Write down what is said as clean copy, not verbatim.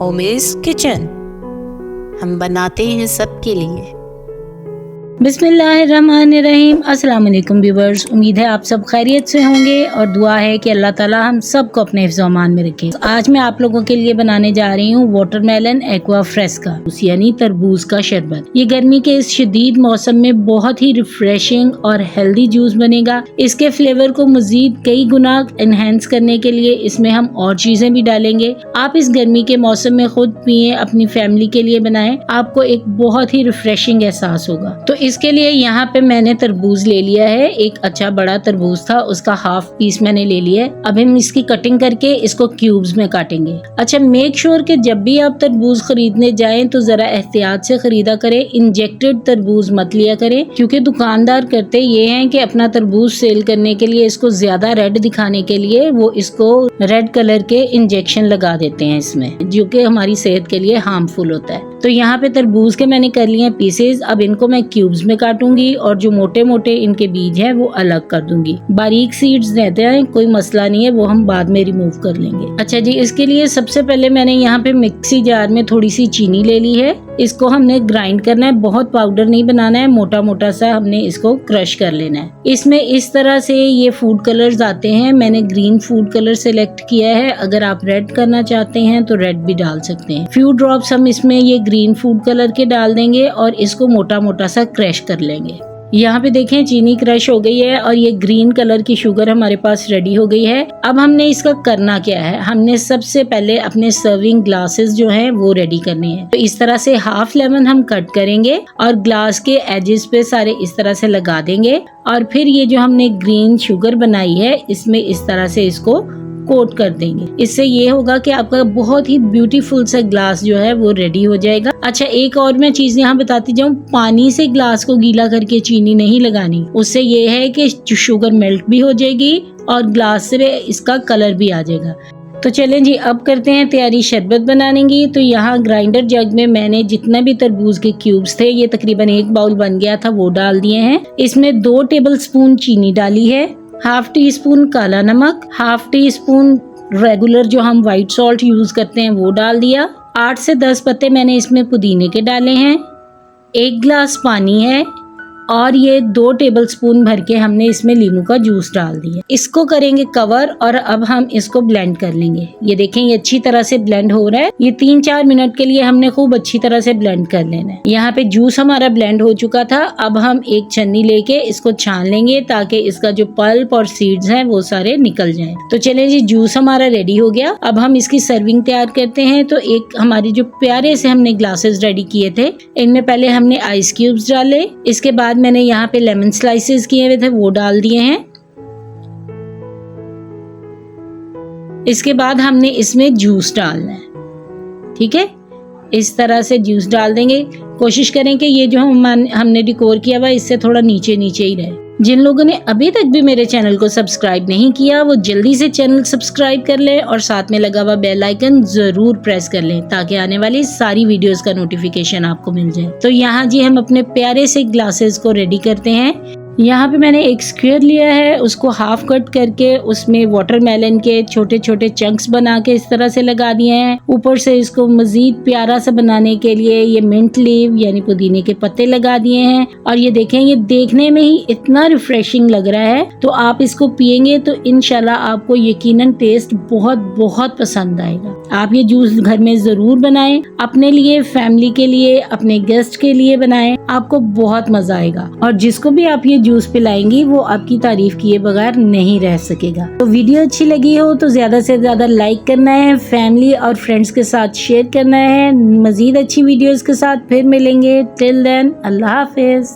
Homies kitchen, हम बनाते हैं सबके लिए। बिस्मिल्लाहिर्रहमानिर्रहीम। अस्सलाम वालेकुम व्यूअर्स, उम्मीद है आप सब खैरियत से होंगे और दुआ है कि अल्लाह ताला हम सबको अपने हिफ्ज़ व अमान में रखे। आज मैं आप लोगों के लिए बनाने जा रही हूँ वाटरमेलन एक्वा फ्रेस्का यानी तरबूज का शरबत। ये गर्मी के इस शदीद मौसम में बहुत ही रिफ्रेशिंग और हेल्दी जूस बनेगा। इसके फ्लेवर को मजीद कई गुना एनहेंस करने के लिए इसमें हम और चीजें भी डालेंगे। आप इस गर्मी के मौसम में खुद पिए, अपनी फैमिली के लिए बनाएं, आपको एक बहुत ही रिफ्रेशिंग एहसास होगा। तो इसके लिए यहाँ पे मैंने तरबूज ले लिया है। एक अच्छा बड़ा तरबूज था, उसका हाफ पीस मैंने ले लिया है। अब हम इसकी कटिंग करके इसको क्यूब्स में काटेंगे। अच्छा, मेक श्योर कि जब भी आप तरबूज खरीदने जाएं तो जरा एहतियात से खरीदा करें। इंजेक्टेड तरबूज मत लिया करें, क्योंकि दुकानदार करते ये हैं कि अपना तरबूज सेल करने के लिए, इसको ज्यादा रेड दिखाने के लिए वो इसको रेड कलर के इंजेक्शन लगा देते हैं इसमें, जो कि हमारी सेहत के लिए हार्मफुल होता है। तो यहाँ पे तरबूज के मैंने कर लिए पीसेज। अब इनको मैं क्यूब्स में काटूंगी और जो मोटे मोटे इनके बीज हैं वो अलग कर दूंगी। बारीक सीड्स रहते हैं, कोई मसला नहीं है, वो हम बाद में रिमूव कर लेंगे। अच्छा जी, इसके लिए सबसे पहले मैंने यहाँ पे मिक्सी जार में थोड़ी सी चीनी ले ली है। इसको हमने ग्राइंड करना है, बहुत पाउडर नहीं बनाना है, मोटा मोटा सा हमने इसको क्रश कर लेना है। इसमें इस तरह से ये फूड कलर्स आते हैं। मैंने ग्रीन फूड कलर सिलेक्ट किया है। अगर आप रेड करना चाहते हैं तो रेड भी डाल सकते हैं। फ्यू ड्रॉप्स हम इसमें ये ग्रीन फूड कलर के डाल देंगे और इसको मोटा मोटा सा क्रश कर लेंगे। यहाँ पे देखें चीनी क्रश हो गई है और ये ग्रीन कलर की शुगर हमारे पास रेडी हो गई है। अब हमने इसका करना क्या है, हमने सबसे पहले अपने सर्विंग ग्लासेस जो हैं वो रेडी करने हैं। तो इस तरह से हाफ लेमन हम कट करेंगे और ग्लास के एजेस पे सारे इस तरह से लगा देंगे और फिर ये जो हमने ग्रीन शुगर बनाई है इसमें इस तरह से इसको कोट कर देंगे। इससे ये होगा कि आपका बहुत ही ब्यूटीफुल सा ग्लास जो है वो रेडी हो जाएगा। अच्छा, एक और मैं चीज यहाँ बताती जाऊँ, पानी से ग्लास को गीला करके चीनी नहीं लगानी। उससे ये है कि शुगर मेल्ट भी हो जाएगी और ग्लास से इसका कलर भी आ जाएगा। तो चलें जी, अब करते हैं तैयारी शरबत बनाने की। तो यहाँ ग्राइंडर जग में मैंने जितना भी तरबूज के क्यूब्स थे, ये तकरीबन 1 बाउल बन गया था, वो डाल दिए हैं। इसमें 2 टेबल स्पून चीनी डाली है, हाफ टी स्पून काला नमक, हाफ टी स्पून रेगुलर जो हम व्हाइट सॉल्ट यूज करते हैं वो डाल दिया। 8 से 10 पत्ते मैंने इसमें पुदीने के डाले हैं। 1 गिलास पानी है और ये 2 टेबलस्पून भर के हमने इसमें लीमू का जूस डाल दिया। इसको करेंगे कवर और अब हम इसको ब्लेंड कर लेंगे। ये देखें ये अच्छी तरह से ब्लेंड हो रहा है। ये 3-4 मिनट के लिए हमने खूब अच्छी तरह से ब्लेंड कर लेना है। यहाँ पे जूस हमारा ब्लेंड हो चुका था। अब हम एक छन्नी लेके इसको छान लेंगे ताकि इसका जो पल्प और सीड्स हैं वो सारे निकल जाएं। तो चलें जी, जूस हमारा रेडी हो गया। अब हम इसकी सर्विंग तैयार करते हैं। तो एक हमारी जो प्यारे से हमने ग्लासेस रेडी किए थे, इनमें पहले हमने आइस क्यूब्स डाले। इसके बाद मैंने यहाँ पे लेमन स्लाइसेस किए हुए थे वो डाल दिए हैं। इसके बाद हमने इसमें जूस डालना है। ठीक है, इस तरह से जूस डाल देंगे। कोशिश करें कि ये जो हमने डेकोर किया हुआ इससे थोड़ा नीचे नीचे ही रहे। जिन लोगों ने अभी तक भी मेरे चैनल को सब्सक्राइब नहीं किया वो जल्दी से चैनल सब्सक्राइब कर लें और साथ में लगा हुआ बेल आइकन जरूर प्रेस कर लें ताकि आने वाली सारी वीडियोस का नोटिफिकेशन आपको मिल जाए। तो यहाँ जी हम अपने प्यारे से ग्लासेस को रेडी करते हैं। यहाँ पे मैंने एक स्क्वायर लिया है, उसको हाफ कट करके उसमें वाटरमेलन के छोटे छोटे चंक्स बना के इस तरह से लगा दिए हैं। ऊपर से इसको मजीद प्यारा सा बनाने के लिए ये मिंट लीव यानी पुदीने के पत्ते लगा दिए हैं। और ये देखें, ये देखने में ही इतना रिफ्रेशिंग लग रहा है। तो आप इसको पियेंगे तो इंशाल्लाह आपको यकीनन टेस्ट बहुत बहुत पसंद आएगा। आप ये जूस घर में जरूर बनाएं, अपने लिए, फैमिली के लिए, अपने गेस्ट के लिए बनाएं, आपको बहुत मजा आएगा। और जिसको भी आप ये जूस पिलाएंगी वो आपकी तारीफ किए बगैर नहीं रह सकेगा। तो वीडियो अच्छी लगी हो तो ज्यादा से ज्यादा लाइक करना है, फैमिली और फ्रेंड्स के साथ शेयर करना है। मजीद अच्छी वीडियोस के साथ फिर मिलेंगे। टिल देन, अल्लाह हाफिज।